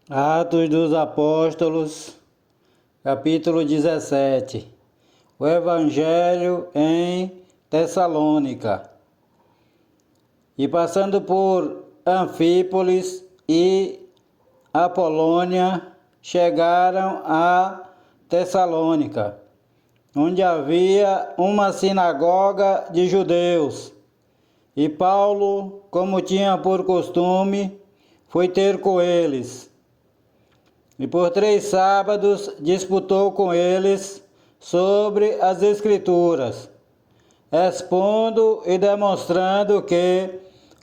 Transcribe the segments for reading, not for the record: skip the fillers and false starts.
Atos dos Apóstolos, capítulo 17. O Evangelho em Tessalônica. E passando por Anfípolis e Apolônia, chegaram a Tessalônica, onde havia uma sinagoga de judeus. E Paulo, como tinha por costume, foi ter com eles. E por 3 sábados disputou com eles sobre as Escrituras, expondo e demonstrando que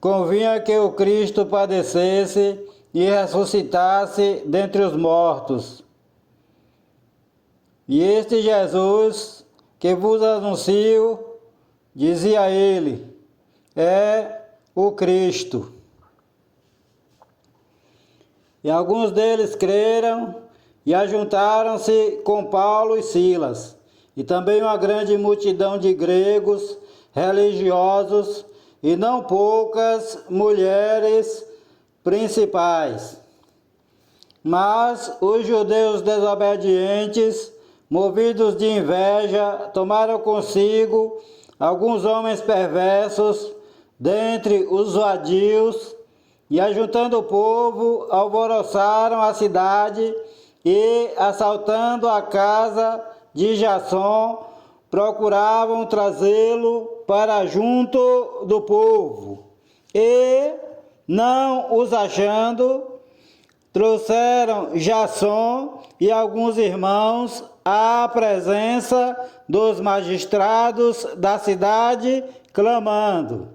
convinha que o Cristo padecesse e ressuscitasse dentre os mortos. E este Jesus que vos anuncio, dizia ele, é o Cristo. E alguns deles creram e ajuntaram-se com Paulo e Silas, e também uma grande multidão de gregos religiosos e não poucas mulheres principais. Mas os judeus desobedientes, movidos de inveja, tomaram consigo alguns homens perversos dentre os vadios, e ajuntando o povo, alvoroçaram a cidade e, assaltando a casa de Jasson, procuravam trazê-lo para junto do povo. E, não os achando, trouxeram Jasson e alguns irmãos à presença dos magistrados da cidade, clamando: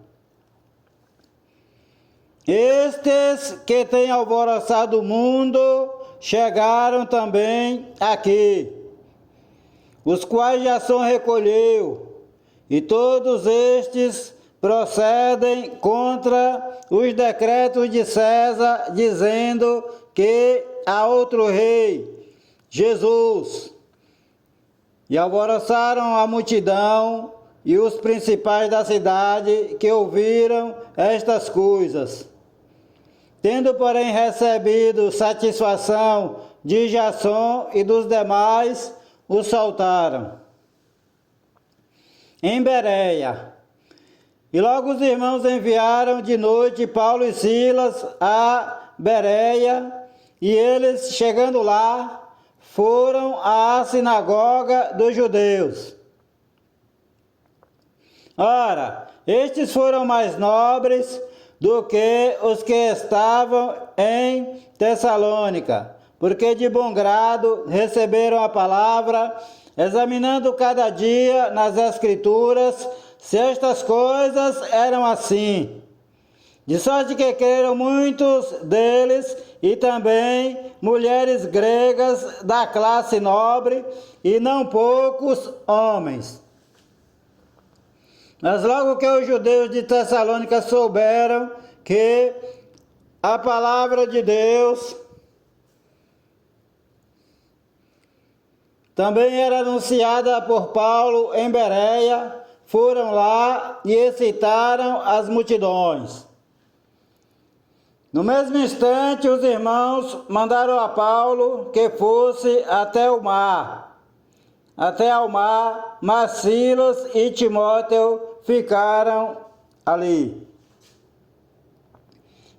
estes que têm alvoroçado o mundo chegaram também aqui, os quais Jasson recolheu, e todos estes procedem contra os decretos de César, dizendo que há outro rei, Jesus. E alvoroçaram a multidão e os principais da cidade que ouviram estas coisas. Tendo, porém, recebido satisfação de Jasson e dos demais, os soltaram em Bereia. E logo os irmãos enviaram de noite Paulo e Silas a Bereia, e eles, chegando lá, foram à sinagoga dos judeus. Ora, estes foram mais nobres do que os que estavam em Tessalônica, porque de bom grado receberam a palavra, examinando cada dia nas Escrituras se estas coisas eram assim. De sorte que creram muitos deles, e também mulheres gregas da classe nobre, e não poucos homens. Mas logo que os judeus de Tessalônica souberam que a palavra de Deus também era anunciada por Paulo em Bereia, foram lá e excitaram as multidões. No mesmo instante, os irmãos mandaram a Paulo que fosse até ao mar, mas Silas e Timóteo ficaram ali.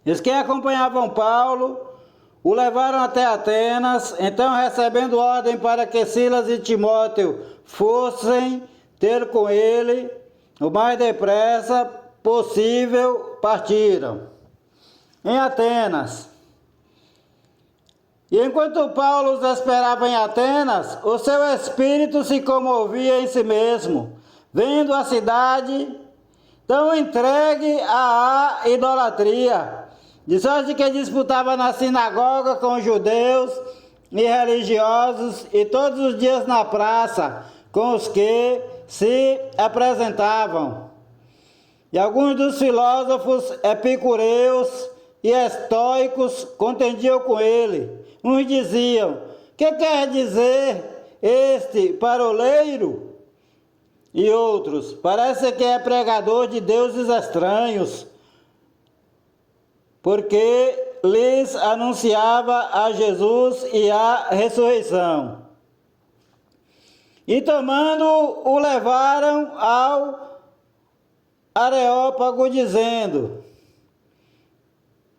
Os que acompanhavam Paulo o levaram até Atenas. Então, recebendo ordem para que Silas e Timóteo fossem ter com ele, o mais depressa possível partiram. Em Atenas. E enquanto Paulo os esperava em Atenas, o seu espírito se comovia em si mesmo, vendo a cidade tão entregue à idolatria, de sorte que disputava na sinagoga com os judeus e religiosos, e todos os dias na praça com os que se apresentavam. E alguns dos filósofos epicureus e estoicos contendiam com ele. Uns diziam: que quer dizer este paroleiro? E outros: parece que é pregador de deuses estranhos, porque lhes anunciava a Jesus e a ressurreição. E tomando, o levaram ao Areópago, dizendo: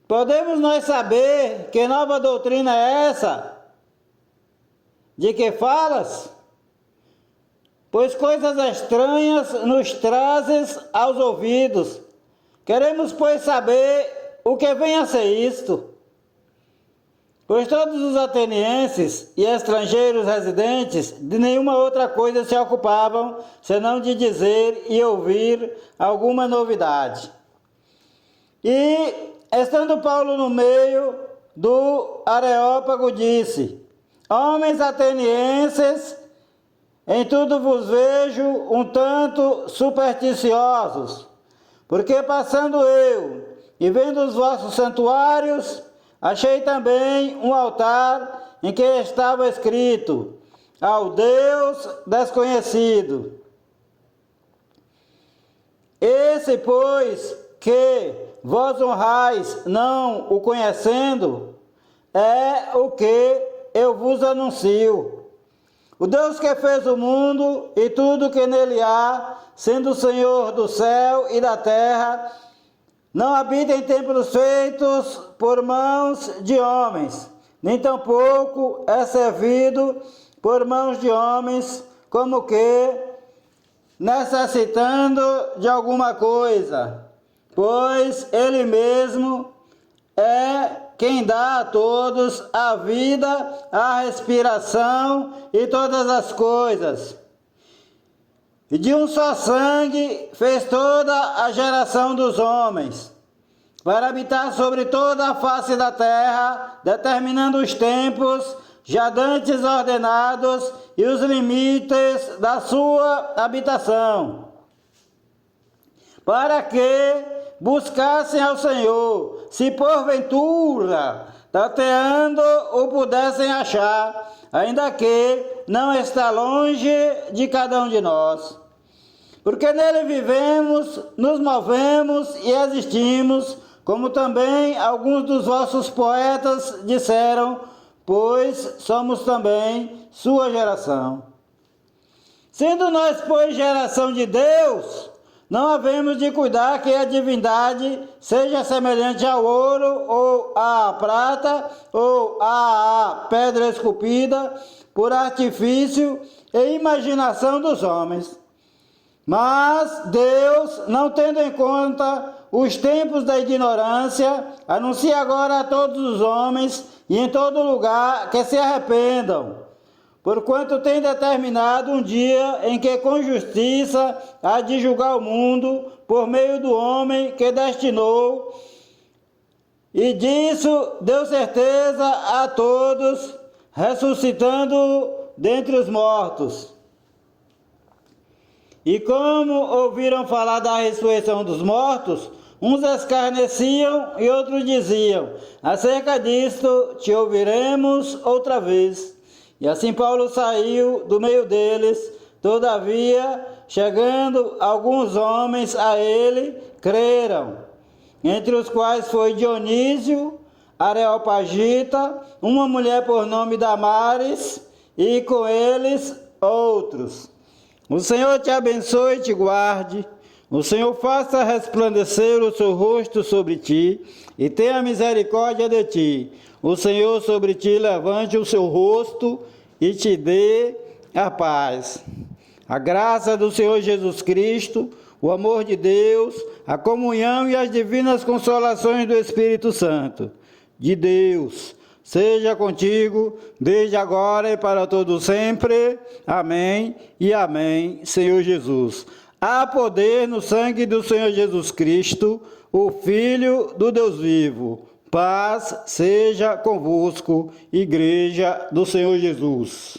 podemos nós saber que nova doutrina é essa? De que falas? Pois coisas estranhas nos trazes aos ouvidos. Queremos, pois, saber o que vem a ser isto. Pois todos os atenienses e estrangeiros residentes de nenhuma outra coisa se ocupavam, senão de dizer e ouvir alguma novidade. E, estando Paulo no meio do Areópago, disse: homens atenienses, em tudo vos vejo um tanto supersticiosos, porque passando eu e vendo os vossos santuários, achei também um altar em que estava escrito: ao Deus desconhecido. Esse, pois, que vós honrais não o conhecendo, é o que eu vos anuncio. O Deus que fez o mundo e tudo que nele há, sendo o Senhor do céu e da terra, não habita em templos feitos por mãos de homens, nem tampouco é servido por mãos de homens, como que necessitando de alguma coisa, pois ele mesmo é quem dá a todos a vida, a respiração e todas as coisas. E de um só sangue fez toda a geração dos homens, para habitar sobre toda a face da terra, determinando os tempos já dantes ordenados e os limites da sua habitação, para que buscassem ao Senhor, se porventura, tateando, o pudessem achar, ainda que não está longe de cada um de nós. Porque nele vivemos, nos movemos e existimos, como também alguns dos vossos poetas disseram, pois somos também sua geração. Sendo nós, pois, geração de Deus, não havemos de cuidar que a divindade seja semelhante ao ouro, ou à prata, ou à pedra esculpida, por artifício e imaginação dos homens. Mas Deus, não tendo em conta os tempos da ignorância, anuncia agora a todos os homens e em todo lugar que se arrependam, porquanto tem determinado um dia em que com justiça há de julgar o mundo por meio do homem que destinou, e disso deu certeza a todos, ressuscitando dentre os mortos. E como ouviram falar da ressurreição dos mortos, uns escarneciam e outros diziam: acerca disto te ouviremos outra vez. E assim Paulo saiu do meio deles. Todavia, chegando alguns homens a ele, creram, entre os quais foi Dionísio, Areopagita, uma mulher por nome Damares, e com eles outros. O Senhor te abençoe e te guarde. O Senhor faça resplandecer o seu rosto sobre ti e tenha misericórdia de ti. O Senhor sobre ti levante o seu rosto e te dê a paz. A graça do Senhor Jesus Cristo, o amor de Deus, a comunhão e as divinas consolações do Espírito Santo, de Deus, seja contigo, desde agora e para todo sempre. Amém e amém, Senhor Jesus. Há poder no sangue do Senhor Jesus Cristo, o Filho do Deus vivo. Paz seja convosco, Igreja do Senhor Jesus.